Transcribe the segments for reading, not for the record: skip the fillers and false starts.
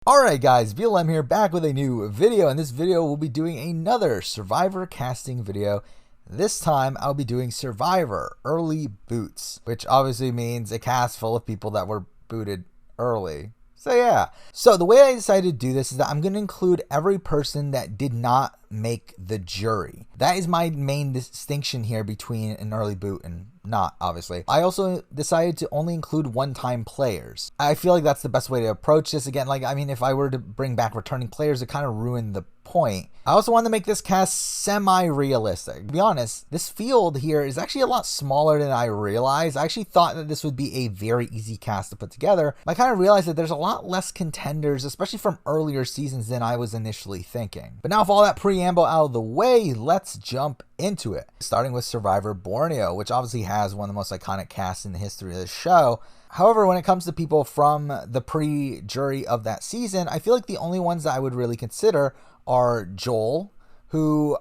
Alright guys, VLM here, back with a new video. In this video, we'll be doing another Survivor casting video. This time, I'll be doing Survivor Early Boots, which obviously means a cast full of people that were booted early. So yeah. So the way I decided to do this is that I'm going to include every person that did not make the jury. That is my main distinction here between an early boot and not, obviously. I also decided to only include one-time players. I feel like that's the best way to approach this. Again, if I were to bring back returning players, it kind of ruined the point. I also wanted to make this cast semi-realistic. To be honest, this field here is actually a lot smaller than I realized. I actually thought that this would be a very easy cast to put together. I kind of realized that there's a lot less contenders, especially from earlier seasons, than I was initially thinking. But now with all that preamble out of the way, let's jump into it. Starting with Survivor Borneo, which obviously has one of the most iconic casts in the history of the show. However, when it comes to people from the pre-jury of that season, I feel like the only ones that I would really consider are Joel, who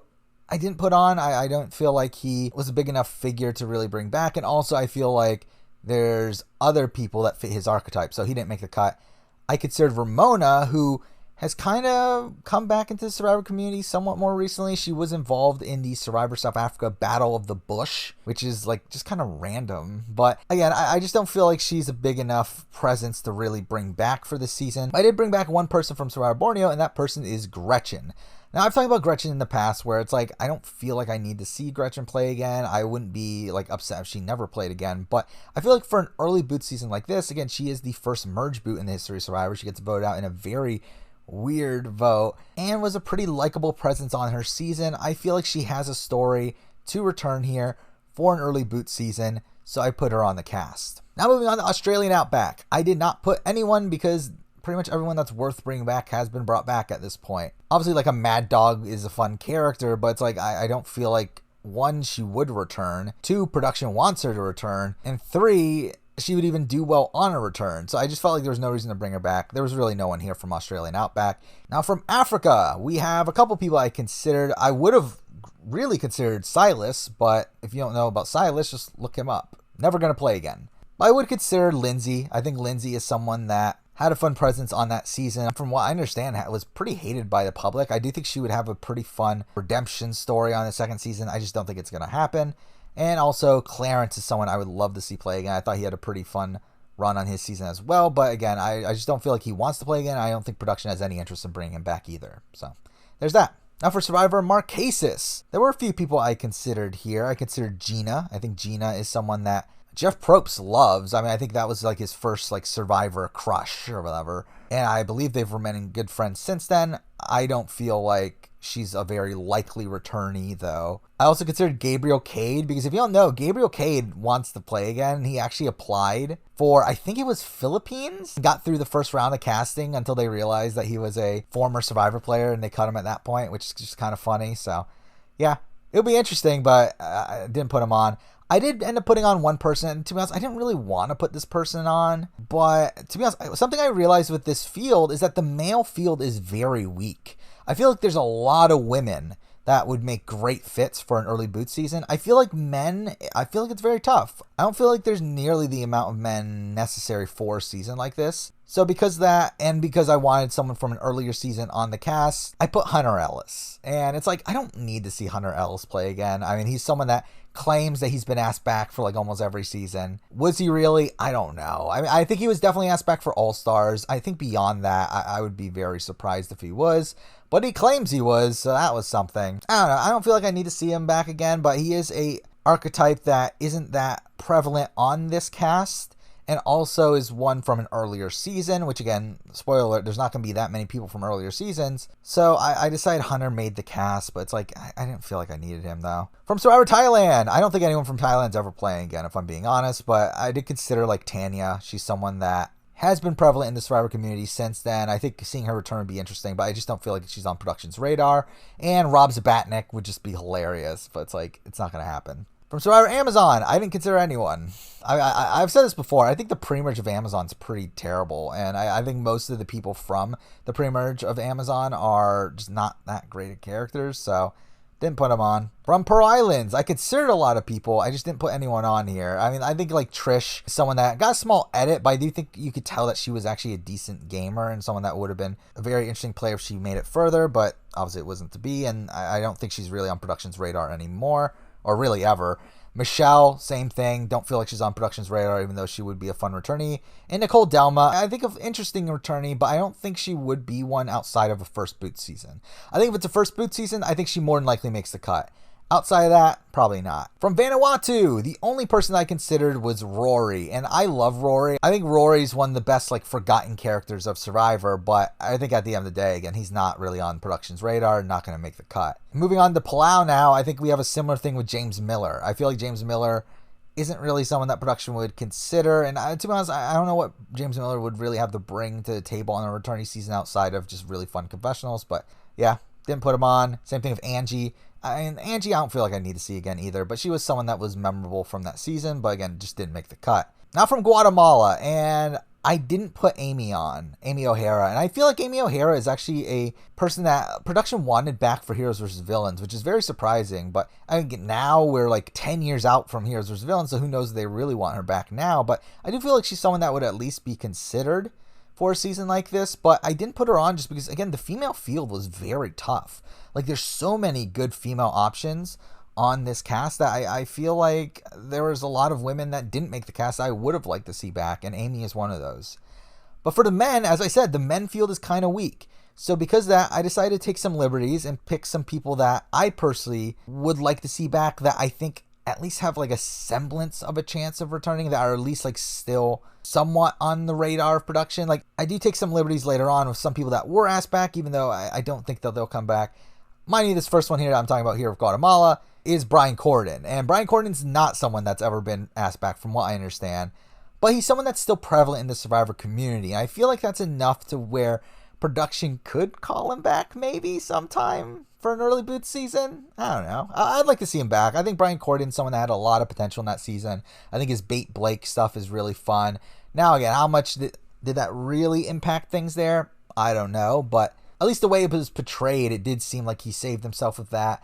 I didn't put on. I don't feel like he was a big enough figure to really bring back. And also I feel like there's other people that fit his archetype, so he didn't make the cut. I considered Ramona, who has kind of come back into the Survivor community somewhat more recently. She was involved in the Survivor South Africa Battle of the Bush, which is just kind of random. But again, I just don't feel like she's a big enough presence to really bring back for this season. I did bring back one person from Survivor Borneo, and that person is Gretchen. Now, I've talked about Gretchen in the past where it's I don't feel like I need to see Gretchen play again. I wouldn't be upset if she never played again. But I feel like for an early boot season like this, again, she is the first merge boot in the history of Survivor. She gets voted out in a very weird vote and was a pretty likable presence on her season. I feel like she has a story to return here for an early boot season, so I put her on the cast. Now moving on to Australian Outback. I did not put anyone because pretty much everyone that's worth bringing back has been brought back at this point. Obviously, a Mad Dog is a fun character, but it's I don't feel like, one, she would return, two, production wants her to return, and three, she would even do well on a return. So I just felt like there was no reason to bring her back. There was really no one here from Australian Outback. Now from Africa, we have a couple people I considered. I would have really considered Silas, but if you don't know about Silas, just look him up. Never going to play again. I would consider Lindsay. I think Lindsay is someone that had a fun presence on that season. From what I understand, was pretty hated by the public. I do think she would have a pretty fun redemption story on the second season. I just don't think it's going to happen. And also, Clarence is someone I would love to see play again. I thought he had a pretty fun run on his season as well. But again, I just don't feel like he wants to play again. I don't think production has any interest in bringing him back either. So, there's that. Now for Survivor Marquesas. There were a few people I considered here. I considered Gina. I think Gina is someone that Jeff Probst loves. I think that was his first Survivor crush or whatever. And I believe they've remained good friends since then. I don't feel like she's a very likely returnee, though. I also considered Gabriel Cade, because if you don't know, Gabriel Cade wants to play again. He actually applied for, I think it was Philippines, got through the first round of casting until they realized that he was a former Survivor player, and they cut him at that point, which is just kind of funny. So, yeah, it'll be interesting, but I didn't put him on. I did end up putting on one person, and to be honest, I didn't really want to put this person on, but to be honest, something I realized with this field is that the male field is very weak. I feel like there's a lot of women that would make great fits for an early boot season. I feel like men, it's very tough. I don't feel like there's nearly the amount of men necessary for a season like this. So because of that, and because I wanted someone from an earlier season on the cast, I put Hunter Ellis. And it's I don't need to see Hunter Ellis play again. He's someone that claims that he's been asked back for almost every season. Was he really? I don't know. I think he was definitely asked back for All-Stars. I think beyond that, I would be very surprised if he was. But he claims he was, so that was something. I don't know. I don't feel like I need to see him back again, but he is a archetype that isn't that prevalent on this cast, and also is one from an earlier season, which again, spoiler alert, there's not going to be that many people from earlier seasons. So I decided Hunter made the cast, but it's I didn't feel like I needed him though. From Survivor Thailand, I don't think anyone from Thailand's ever playing again, if I'm being honest, but I did consider Tanya. She's someone that has been prevalent in the Survivor community since then. I think seeing her return would be interesting, but I just don't feel like she's on production's radar. And Rob Zabatnik would just be hilarious, but it's not going to happen. From Survivor Amazon, I didn't consider anyone. I've said this before. I think the pre-merge of Amazon's pretty terrible, and I think most of the people from the pre-merge of Amazon are just not that great at characters, so Didn't put him on. From Pearl Islands, I considered a lot of people. I just didn't put anyone on here. I mean, I think like Trish is someone that got a small edit, but I do think you could tell that she was actually a decent gamer and someone that would have been a very interesting player if she made it further, but obviously it wasn't to be, and I don't think she's really on production's radar anymore, or really ever. Michelle, same thing. Don't feel like she's on production's radar, even though she would be a fun returnee. And Nicole Delma, I think of interesting returnee, but I don't think she would be one outside of a first boot season. I think if it's a first boot season, I think she more than likely makes the cut. Outside of that, probably not. From Vanuatu, the only person I considered was Rory, and I love Rory. I think Rory's one of the best like forgotten characters of Survivor, but I think at the end of the day, again, he's not really on production's radar, not going to make the cut. Moving on to Palau now, I think we have a similar thing with James Miller. I feel like James Miller isn't really someone that production would consider, and to be honest, I don't know what James Miller would really have to bring to the table on a returnee season outside of just really fun confessionals, but yeah, didn't put him on. Same thing with Angie. And Angie, I don't feel like I need to see again either, but she was someone that was memorable from that season, but again, just didn't make the cut. Now from Guatemala, and I didn't put Amy on, Amy O'Hara, and I feel like Amy O'Hara is actually a person that production wanted back for Heroes vs. Villains, which is very surprising, but I think now we're like 10 years out from Heroes vs. Villains, so who knows if they really want her back now, but I do feel like she's someone that would at least be considered for a season like this, but I didn't put her on just because, again, the female field was very tough. Like, there's so many good female options on this cast that I feel like there was a lot of women that didn't make the cast I would have liked to see back, and Amy is one of those. But for the men, as I said, the men field is kind of weak. So because of that, I decided to take some liberties and pick some people that I personally would like to see back that I think at least have like a semblance of a chance of returning, that are at least like still somewhat on the radar of production. Like, I do take some liberties later on with some people that were asked back, even though I don't think they'll come back. Mind you, this first one here that I'm talking about here of Guatemala is Brian Corden. And Brian Corden's not someone that's ever been asked back from what I understand, but he's someone that's still prevalent in the Survivor community. And I feel like that's enough to where production could call him back maybe sometime for an early boot season. I don't know. I'd like to see him back. I think Brian Corden's someone that had a lot of potential in that season. I think his Bait Blake stuff is really fun. Now, again, how much did that really impact things there? I don't know, but at least the way it was portrayed, it did seem like he saved himself with that.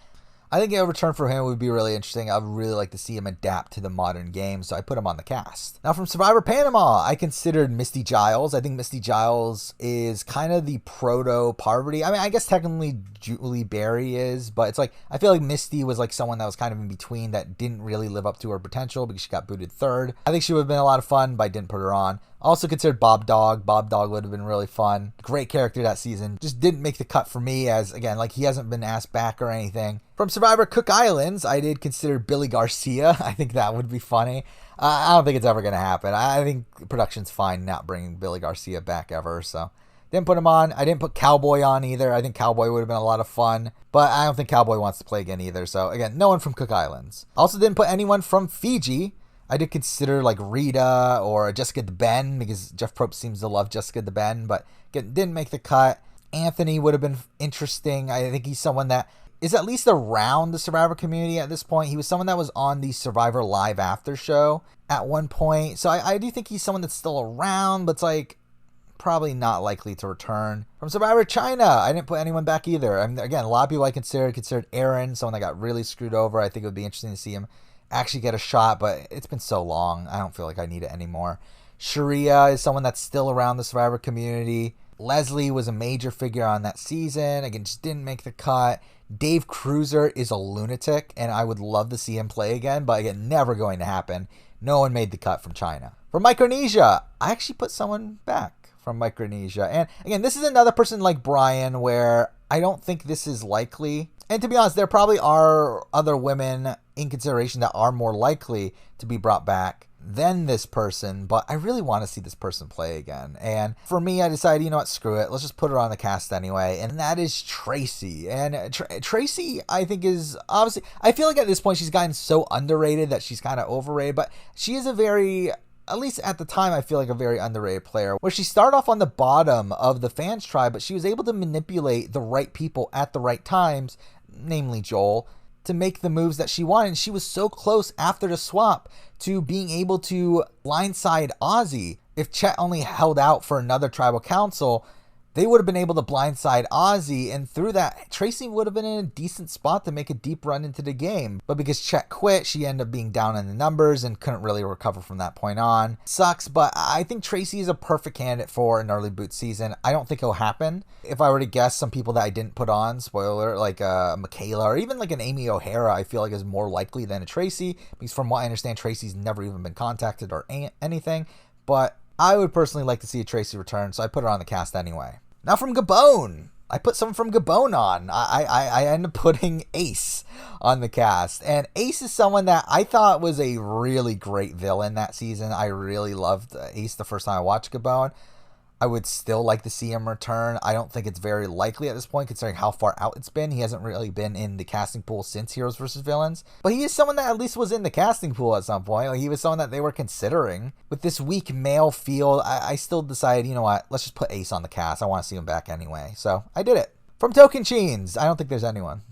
I think a return for him would be really interesting. I would really like to see him adapt to the modern game, so I put him on the cast. Now from Survivor Panama, I considered Misty Giles. I think Misty Giles is kind of the proto-Parvati. I mean, I guess technically Julie Berry is, but it's like, I feel like Misty was like someone that was kind of in between that didn't really live up to her potential because she got booted third. I think she would have been a lot of fun, but I didn't put her on. Also considered Bob Dog. Bob Dog would have been really fun. Great character that season. Just didn't make the cut for me as, again, like he hasn't been asked back or anything. From Survivor Cook Islands, I did consider Billy Garcia. I think that would be funny. I don't think it's ever going to happen. I think production's fine not bringing Billy Garcia back ever, so didn't put him on. I didn't put Cowboy on either. I think Cowboy would have been a lot of fun, but I don't think Cowboy wants to play again either. So again, no one from Cook Islands. Also didn't put anyone from Fiji. I did consider like Rita or Jessica DeBen because Jeff Probst seems to love Jessica DeBen, but again, didn't make the cut. Anthony would have been interesting. I think he's someone that is at least around the Survivor community at this point. He was someone that was on the Survivor Live After show at one point. So I do think he's someone that's still around, but it's like probably not likely to return. From Survivor China, I didn't put anyone back either. I mean, again, a lot of people I considered Aaron, someone that got really screwed over. I think it would be interesting to see him actually get a shot, but it's been so long. I don't feel like I need it anymore. Sharia is someone that's still around the Survivor community. Leslie was a major figure on that season. Again, just didn't make the cut. Dave Cruiser is a lunatic, and I would love to see him play again, but again, never going to happen. No one made the cut from China. From Micronesia, I actually put someone back from Micronesia. And again, this is another person like Brian where I don't think this is likely. And to be honest, there probably are other women in consideration that are more likely to be brought back than this person, but I really want to see this person play again. And for me, I decided, you know what, screw it. Let's just put her on the cast anyway. And that is Tracy. And Tracy, I think, is obviously, I feel like at this point she's gotten so underrated that she's kind of overrated, but she is a very, at least at the time, I feel like a very underrated player, where she started off on the bottom of the fans tribe, but she was able to manipulate the right people at the right times, namely Joel, to make the moves that she wanted. And she was so close after the swap to being able to blindside Ozzy. If Chet only held out for another tribal council, they would have been able to blindside Ozzy, and through that, Tracy would have been in a decent spot to make a deep run into the game. But because Chet quit, she ended up being down in the numbers and couldn't really recover from that point on. Sucks, but I think Tracy is a perfect candidate for an early boot season. I don't think it'll happen. If I were to guess, some people that I didn't put on, spoiler, like Michaela or even like an Amy O'Hara, I feel like is more likely than a Tracy, because from what I understand, Tracy's never even been contacted or anything. But I would personally like to see a Tracy return, so I put her on the cast anyway. Now from Gabon, I put someone from Gabon on. I ended up putting Ace on the cast. And Ace is someone that I thought was a really great villain that season. I really loved Ace the first time I watched Gabon. I would still like to see him return. I don't think it's very likely at this point, considering how far out it's been. He hasn't really been in the casting pool since Heroes vs. Villains. But he is someone that at least was in the casting pool at some point. Like, he was someone that they were considering. With this weak male field, I still decided, you know what, let's just put Ace on the cast. I want to see him back anyway. So I did it. From Tocantins, I don't think there's anyone.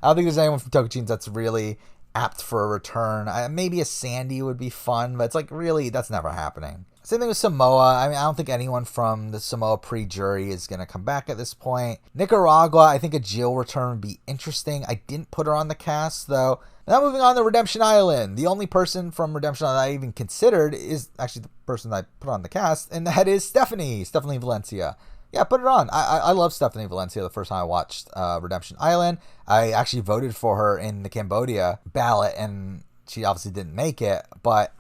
I don't think there's anyone from Tocantins that's really apt for a return. Maybe a Sandy would be fun, but it's like, really, that's never happening. Same thing with Samoa. I mean, I don't think anyone from the Samoa pre-jury is going to come back at this point. Nicaragua, I think a Jill return would be interesting. I didn't put her on the cast, though. Now moving on to Redemption Island. The only person from Redemption Island I even considered is actually the person I put on the cast, and that is Stephanie Valencia. Yeah, put her on. I love Stephanie Valencia the first time I watched Redemption Island. I actually voted for her in the Cambodia ballot, and she obviously didn't make it, but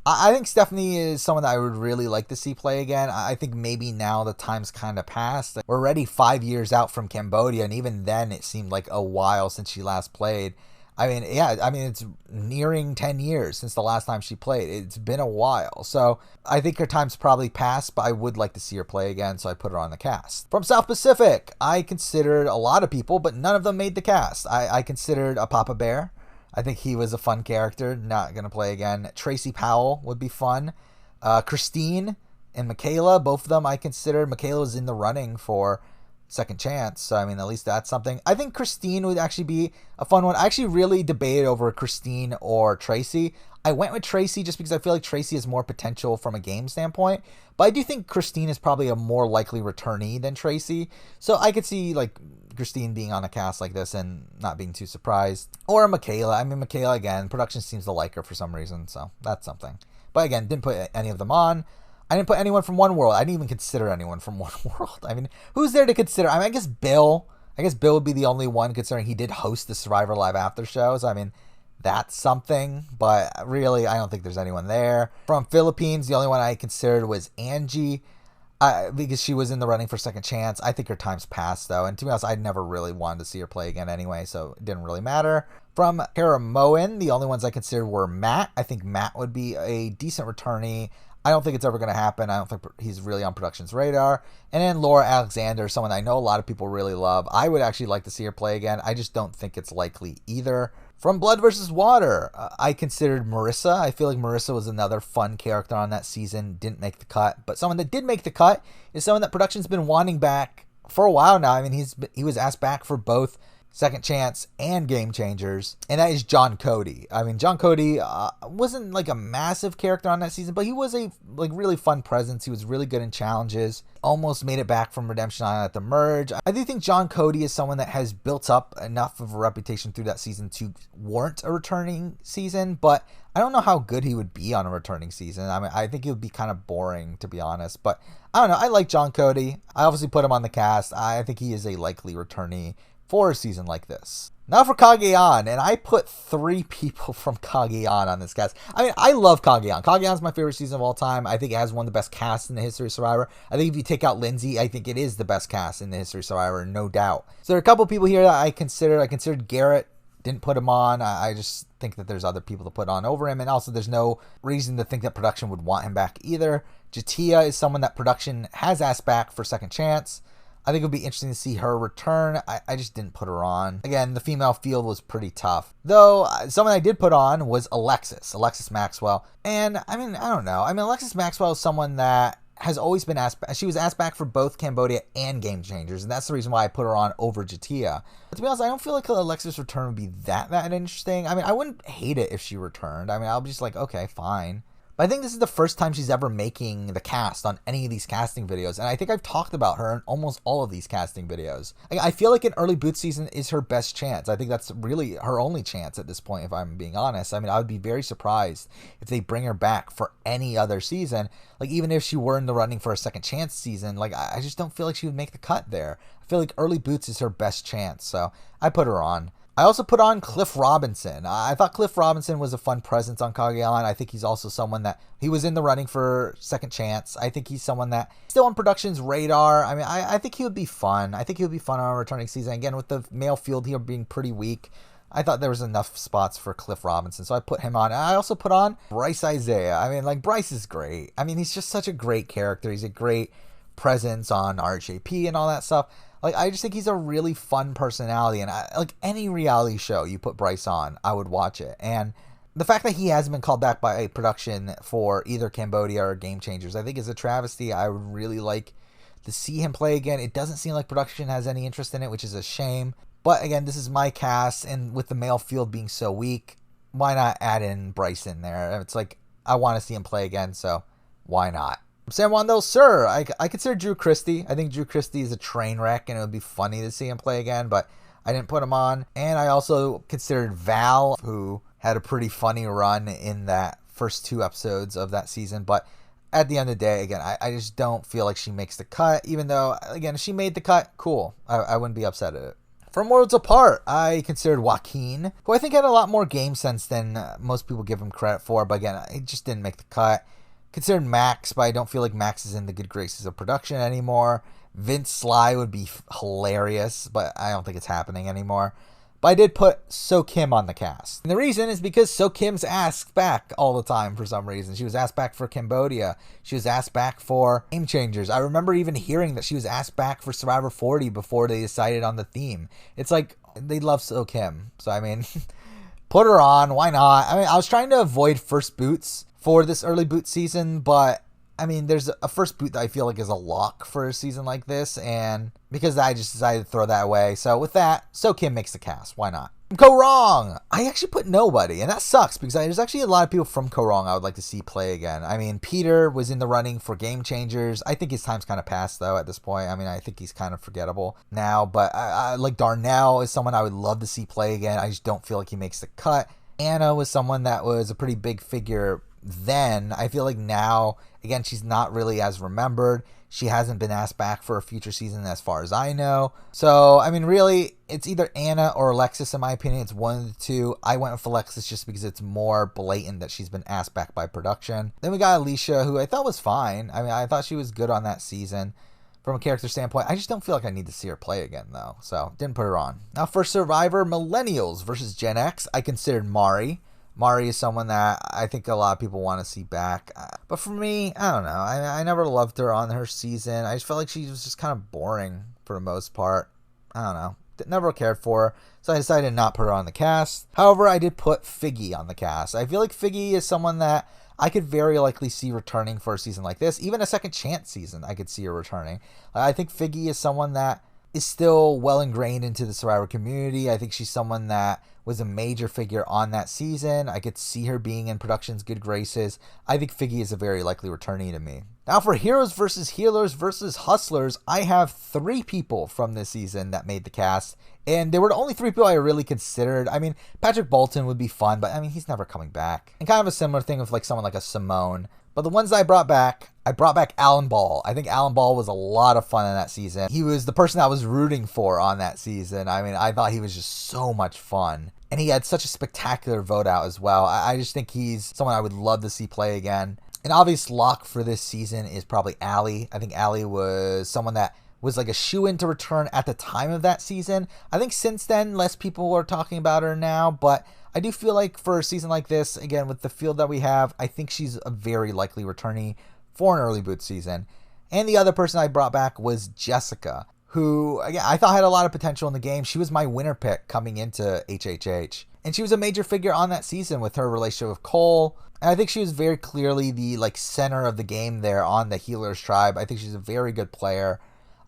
I think Stephanie is someone that I would really like to see play again. I think maybe now the time's kind of passed. We're already 5 years out from Cambodia, and even then it seemed like a while since she last played. I mean, yeah, it's nearing 10 years since the last time she played. It's been a while. So I think her time's probably passed, but I would like to see her play again, so I put her on the cast. From South Pacific, I considered a lot of people, but none of them made the cast. I considered a Papa Bear. I think he was a fun character, not going to play again. Tracy Powell would be fun. Christine and Michaela, both of them I considered. Michaela was in the running for second chance, so I mean, at least that's something. I think Christine would actually be a fun one. I actually really debated over Christine or Tracy. I went with Tracy just because I feel like Tracy has more potential from a game standpoint, but I do think Christine is probably a more likely returnee than Tracy, so I could see like Christine being on a cast like this and not being too surprised. Or Michaela. I mean, Michaela, again, production seems to like her for some reason, so that's something. But again, didn't put any of them on. I didn't put anyone from One World. I didn't even consider anyone from One World. I mean, who's there to consider? I mean, I guess Bill would be the only one, considering he did host the Survivor Live after shows. I mean, that's something, but really, I don't think there's anyone there. From Philippines, the only one I considered was Angie, because she was in the running for second chance. I think her time's passed, though, and to be honest, I never really wanted to see her play again anyway, so it didn't really matter. From Karamoan, the only ones I considered were Matt. I think Matt would be a decent returnee. I don't think it's ever going to happen. I don't think he's really on production's radar. And then Laura Alexander, someone I know a lot of people really love. I would actually like to see her play again. I just don't think it's likely either. From Blood vs. Water, I considered Marissa. I feel like Marissa was another fun character on that season. Didn't make the cut. But someone that did make the cut is someone that production's been wanting back for a while now. I mean, he was asked back for both Second Chance and Game Changers, and that is John Cody. I mean, John Cody wasn't like a massive character on that season, but he was a like really fun presence. He was really good in challenges. Almost made it back from Redemption Island at the merge. I do think John Cody is someone that has built up enough of a reputation through that season to warrant a returning season, but I don't know how good he would be on a returning season. I mean, I think it would be kind of boring, to be honest, but I don't know. I like John Cody. I obviously put him on the cast. I think he is a likely returnee for a season like this. Now for Cagayan, and I put 3 people from Cagayan on this cast. I mean, I love Cagayan. Cagayan's my favorite season of all time. I think it has one of the best casts in the history of Survivor. I think if you take out Lindsay, I think it is the best cast in the history of Survivor, no doubt. So there are a couple people here that I considered. I considered Garrett. Didn't put him on. I just think that there's other people to put on over him, and also there's no reason to think that production would want him back either. Jatia is someone that production has asked back for Second Chance. I think it would be interesting to see her return. I just didn't put her on. Again, the female field was pretty tough. Though, someone I did put on was Alexis Maxwell. And, I mean, I don't know. I mean, Alexis Maxwell is someone that has always been asked back. She was asked back for both Cambodia and Game Changers, and that's the reason why I put her on over Jatia. But to be honest, I don't feel like Alexis' return would be that interesting. I mean, I wouldn't hate it if she returned. I mean, I'll be just like, okay, fine. But I think this is the first time she's ever making the cast on any of these casting videos. And I think I've talked about her in almost all of these casting videos. I feel like an early boot season is her best chance. I think that's really her only chance at this point, if I'm being honest. I mean, I would be very surprised if they bring her back for any other season. Like, even if she were in the running for a second chance season, like, I just don't feel like she would make the cut there. I feel like early boots is her best chance. So I put her on. I also put on Cliff Robinson. I thought Cliff Robinson was a fun presence on Cagayan. I think he's also someone that he was in the running for second chance. I think he's someone that still on production's radar. I mean, I think he would be fun. I think he would be fun on a returning season. Again, with the male field here being pretty weak, I thought there was enough spots for Cliff Robinson, so I put him on. And I also put on Bryce Isaiah. I mean, like, Bryce is great. I mean, he's just such a great character. He's a great presence on RJP and all that stuff. Like, I just think he's a really fun personality, and like any reality show you put Bryce on, I would watch it. And the fact that he hasn't been called back by a production for either Cambodia or Game Changers, I think is a travesty. I would really like to see him play again. It doesn't seem like production has any interest in it, which is a shame. But again, this is my cast, and with the male field being so weak, why not add in Bryce in there? It's like, I want to see him play again, so why not? San Juan del Sur, I consider Drew Christie. I think Drew Christie is a train wreck, and it would be funny to see him play again, but I didn't put him on. And I also considered Val, who had a pretty funny run in that first 2 episodes of that season. But at the end of the day, again, I just don't feel like she makes the cut, even though, again, if she made the cut, cool. I wouldn't be upset at it. From Worlds Apart, I considered Joaquin, who I think had a lot more game sense than most people give him credit for, but again, he just didn't make the cut. Considered Max, but I don't feel like Max is in the good graces of production anymore. Vince Sly would be hilarious, but I don't think it's happening anymore. But I did put So Kim on the cast. And the reason is because So Kim's asked back all the time for some reason. She was asked back for Cambodia. She was asked back for Game Changers. I remember even hearing that she was asked back for Survivor 40 before they decided on the theme. It's like, they love So Kim. So, I mean, put her on. Why not? I mean, I was trying to avoid first boots for this early boot season, but I mean, there's a first boot that I feel like is a lock for a season like this, and because I just decided to throw that away. So with that, So Kim makes the cast. Why not? Go Wrong! I actually put nobody, and that sucks because there's actually a lot of people from Go Wrong I would like to see play again. I mean, Peter was in the running for Game Changers. I think his time's kind of passed, though, at this point. I mean, I think he's kind of forgettable now, but I like Darnell is someone I would love to see play again. I just don't feel like he makes the cut. Anna was someone that was a pretty big figure then. I feel like now, again, she's not really as remembered. She hasn't been asked back for a future season as far as I know. So, I mean, really, it's either Anna or Alexis in my opinion. It's one of the two. I went with Alexis just because it's more blatant that she's been asked back by production. Then we got Alicia, who I thought was fine. I mean, I thought she was good on that season from a character standpoint. I just don't feel like I need to see her play again, though. So, didn't put her on. Now, for Survivor Millennials versus Gen X, I considered Mari. Mari is someone that I think a lot of people want to see back. But for me, I don't know. I never loved her on her season. I just felt like she was just kind of boring for the most part. I don't know. Never cared for her. So I decided not to put her on the cast. However, I did put Figgy on the cast. I feel like Figgy is someone that I could very likely see returning for a season like this. Even a second chance season, I could see her returning. I think Figgy is someone that is still well ingrained into the Survivor community. I think she's someone that was a major figure on that season. I could see her being in production's good graces. I think Figgy is a very likely returnee to me. Now for Heroes versus Healers versus Hustlers, I have 3 people from this season that made the cast. And they were the only 3 people I really considered. I mean, Patrick Bolton would be fun, but I mean, he's never coming back. And kind of a similar thing with like someone like a Simone. But the ones I brought back Alan Ball. I think Alan Ball was a lot of fun in that season. He was the person I was rooting for on that season. I mean, I thought he was just so much fun. And he had such a spectacular vote out as well. I just think he's someone I would love to see play again. An obvious lock for this season is probably Allie. I think Allie was someone that was like a shoo-in to return at the time of that season. I think since then, less people are talking about her now, but I do feel like for a season like this, again, with the field that we have, I think she's a very likely returnee for an early boot season. And the other person I brought back was Jessica, who, again, I thought had a lot of potential in the game. She was my winner pick coming into HHH. And she was a major figure on that season with her relationship with Cole. And I think she was very clearly the like center of the game there on the Healers tribe. I think she's a very good player.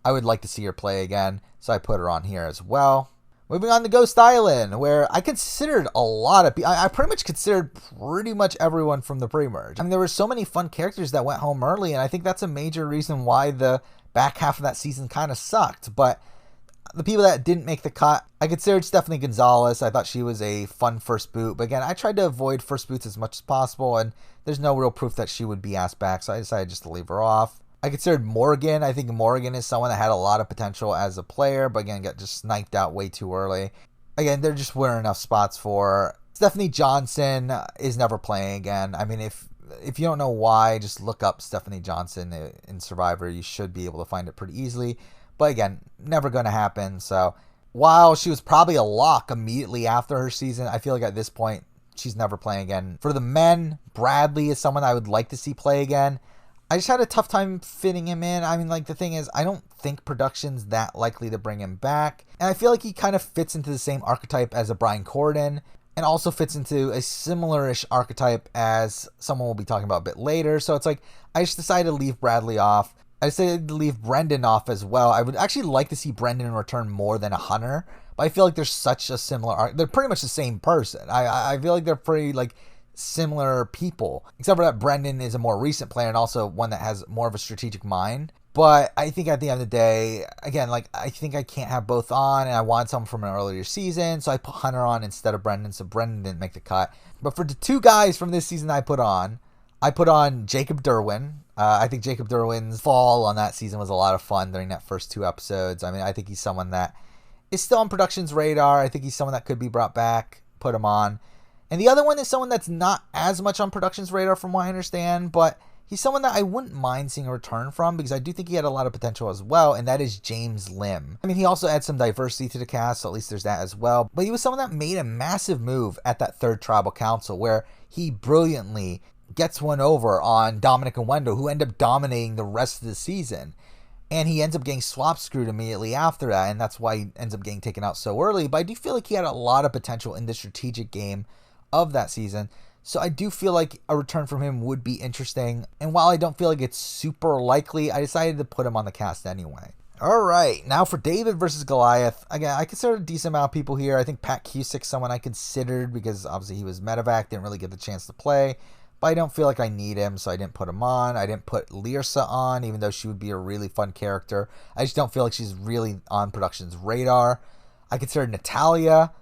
I would like to see her play again, so I put her on here as well. Moving on to Ghost Island, where I considered a lot of people. I pretty much considered pretty much everyone from the pre-merge. I mean, there were so many fun characters that went home early, and I think that's a major reason why the back half of that season kind of sucked. But the people that didn't make the cut, I considered Stephanie Gonzalez. I thought she was a fun first boot. But again, I tried to avoid first boots as much as possible, and there's no real proof that she would be asked back, so I decided just to leave her off. I considered Morgan. I think Morgan is someone that had a lot of potential as a player, but again, got just sniped out way too early. Again, there just weren't enough spots for her. Stephanie Johnson is never playing again. I mean, if you don't know why, just look up Stephanie Johnson in Survivor. You should be able to find it pretty easily. But again, never going to happen. So while she was probably a lock immediately after her season, I feel like at this point, she's never playing again. For the men, Bradley is someone I would like to see play again. I just had a tough time fitting him in. I mean, like, the thing is, I don't think production's that likely to bring him back. And I feel like he kind of fits into the same archetype as a Brian Corden, and also fits into a similar-ish archetype as someone we'll be talking about a bit later. So it's like, I just decided to leave Bradley off. I decided to leave Brendan off as well. I would actually like to see Brendan return more than a Hunter, but I feel like there's such a similar they're pretty much the same person. I feel like they're pretty, like, similar people, except for that Brendan is a more recent player and also one that has more of a strategic mind. But I think at the end of the day, again, like, I think I can't have both on, and I wanted someone from an earlier season, so I put Hunter on instead of Brendan, so Brendan didn't make the cut. But for the two guys from this season I put on Jacob Derwin. I think Jacob Derwin's fall on that season was a lot of fun during that first two episodes. I mean, I think he's someone that is still on production's radar. I think he's someone that could be brought back, put him on. And the other one is someone that's not as much on production's radar from what I understand, but he's someone that I wouldn't mind seeing a return from, because I do think he had a lot of potential as well, and that is James Lim. I mean, he also adds some diversity to the cast, so at least there's that as well. But he was someone that made a massive move at that third tribal council, where he brilliantly gets one over on Dominic and Wendell, who end up dominating the rest of the season. And he ends up getting swap screwed immediately after that, and that's why he ends up getting taken out so early. But I do feel like he had a lot of potential in the strategic game of that season. So I do feel like a return from him would be interesting. And while I don't feel like it's super likely, I decided to put him on the cast anyway. All right, now for David versus Goliath. Again, I considered a decent amount of people here. I think Pat Cusick's someone I considered because obviously he was medevac, didn't really get the chance to play. But I don't feel like I need him, so I didn't put him on. I didn't put Lyrsa on, even though she would be a really fun character. I just don't feel like she's really on production's radar. I considered Natalia,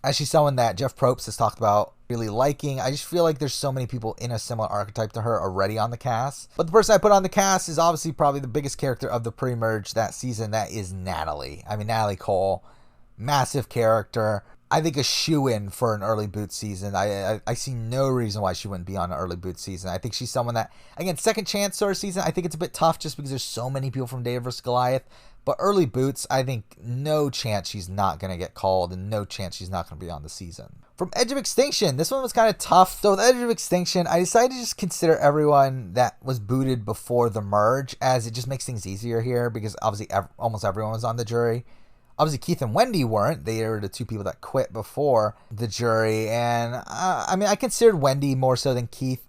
as she's someone that Jeff Probst has talked about really liking. I just feel like there's so many people in a similar archetype to her already on the cast. But the person I put on the cast is obviously probably the biggest character of the pre-merge that season. That is Natalie. I mean, Natalie Cole, massive character. I think a shoe-in for an early boot season. I see no reason why she wouldn't be on an early boot season. I think she's someone that, again, second chance sort of season, I think it's a bit tough just because there's so many people from David vs. Goliath. But early boots, I think no chance she's not going to get called, and no chance she's not going to be on the season. From Edge of Extinction, this one was kind of tough. So with Edge of Extinction, I decided to just consider everyone that was booted before the merge, as it just makes things easier here, because obviously almost everyone was on the jury. Obviously, Keith and Wendy weren't. They were the two people that quit before the jury. And, I mean, I considered Wendy more so than Keith.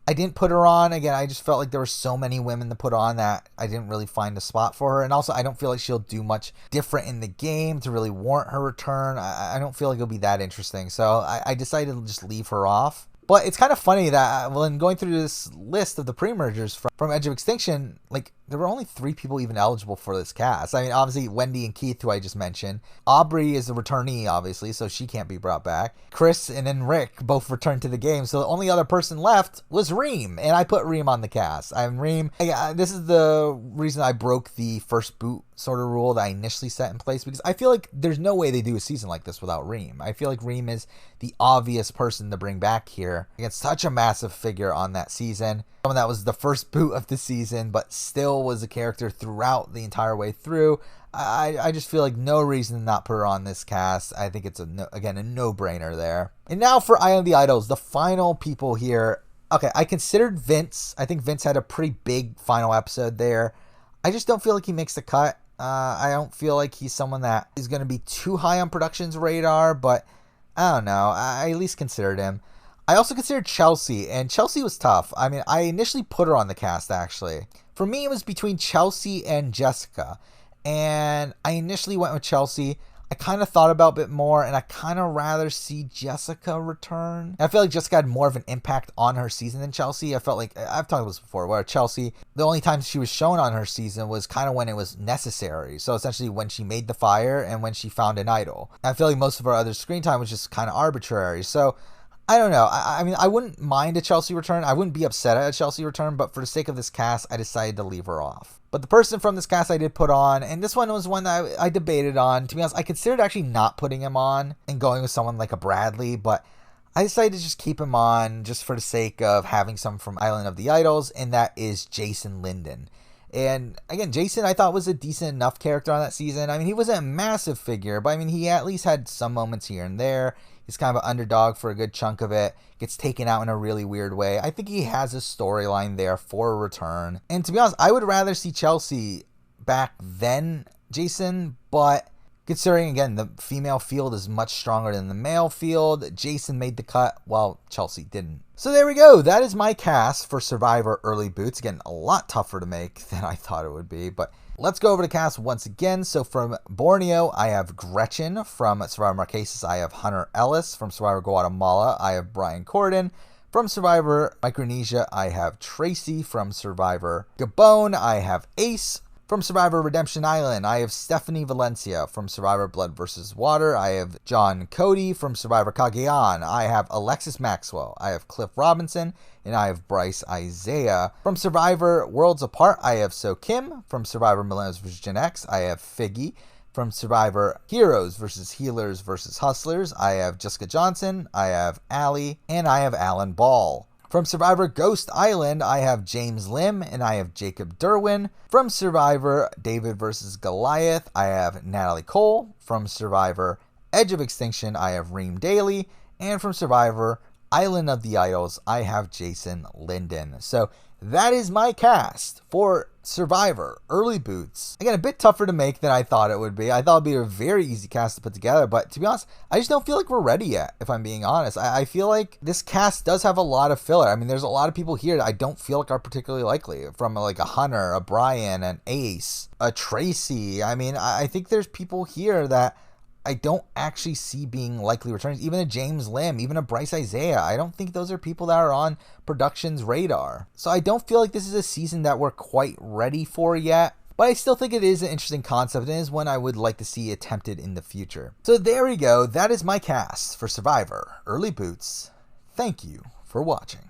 I didn't put her on. Again, I just felt like there were so many women to put on that I didn't really find a spot for her. And also, I don't feel like she'll do much different in the game to really warrant her return. I don't feel like it'll be that interesting. So I decided to just leave her off. But it's kind of funny that when going through this list of the pre-mergers from Edge of Extinction, like, there were only 3 people even eligible for this cast. I mean, obviously, Wendy and Keith, who I just mentioned. Aubrey is a returnee, obviously, so she can't be brought back. Chris and then Rick both returned to the game, so the only other person left was Reem, and I put Reem on the cast. Reem, this is the reason I broke the first boot sort of rule that I initially set in place, because I feel like there's no way they do a season like this without Reem. I feel like Reem is the obvious person to bring back here. Again, such a massive figure on that season. Someone that was the first boot of the season, but still was a character throughout the entire way through. I just feel like no reason to not put her on this cast. I think it's, a no-brainer there. And now for Eye of the Idols, the final people here. Okay, I considered Vince. I think Vince had a pretty big final episode there. I just don't feel like he makes the cut. I don't feel like he's someone that is going to be too high on production's radar, but I don't know. I at least considered him. I also considered Chelsea, and Chelsea was tough. I mean, I initially put her on the cast, actually. For me, it was between Chelsea and Jessica, and I initially went with Chelsea. I kind of thought about it a bit more, and I kind of rather see Jessica return. And I feel like Jessica had more of an impact on her season than Chelsea. I felt like, I've talked about this before, where Chelsea, the only time she was shown on her season was kind of when it was necessary. So essentially when she made the fire and when she found an idol. I feel like most of her other screen time was just kind of arbitrary. So I don't know. I mean, I wouldn't mind a Chelsea return. I wouldn't be upset at a Chelsea return, but for the sake of this cast, I decided to leave her off. But the person from this cast I did put on, and this one was one that I debated on. To be honest, I considered actually not putting him on and going with someone like a Bradley, but I decided to just keep him on just for the sake of having some from Island of the Idols, and that is Jason Linden. And again, Jason I thought was a decent enough character on that season. I mean, he wasn't a massive figure, but I mean, he at least had some moments here and there. He's kind of an underdog for a good chunk of it. Gets taken out in a really weird way. I think he has a storyline there for a return. And to be honest, I would rather see Chelsea back than Jason, but considering, again, the female field is much stronger than the male field, Jason made the cut while Chelsea didn't. So there we go. That is my cast for Survivor Early Boots. Again, a lot tougher to make than I thought it would be, but let's go over the cast once again. So from Borneo, I have Gretchen. From Survivor Marquesas, I have Hunter Ellis. From Survivor Guatemala, I have Brian Corden. From Survivor Micronesia, I have Tracy. From Survivor Gabon, I have Ace. From Survivor Redemption Island, I have Stephanie Valencia. From Survivor Blood vs. Water, I have John Cody. From Survivor Cagayan, I have Alexis Maxwell. I have Cliff Robinson. And I have Bryce Isaiah. From Survivor Worlds Apart, I have So Kim. From Survivor Millennials vs. Gen X, I have Figgy. From Survivor Heroes vs. Healers vs. Hustlers, I have Jessica Johnson. I have Allie. And I have Alan Ball. From Survivor Ghost Island, I have James Lim and I have Jacob Derwin. From Survivor David vs. Goliath, I have Natalie Cole. From Survivor Edge of Extinction, I have Reem Daly. And from Survivor Island of the Idols, I have Jason Linden. So that is my cast for Survivor Early Boots. Again, a bit tougher to make than I thought it would be. I thought it would be a very easy cast to put together, but to be honest, I just don't feel like we're ready yet, if I'm being honest. I feel like this cast does have a lot of filler. I mean, there's a lot of people here that I don't feel like are particularly likely, from like a Hunter, a Brian, an Ace, a Tracy. I mean, I think there's people here that I don't actually see being likely returns. Even a James Lim, even a Bryce Isaiah. I don't think those are people that are on production's radar. So I don't feel like this is a season that we're quite ready for yet. But I still think it is an interesting concept and is one I would like to see attempted in the future. So there we go. That is my cast for Survivor Early Boots. Thank you for watching.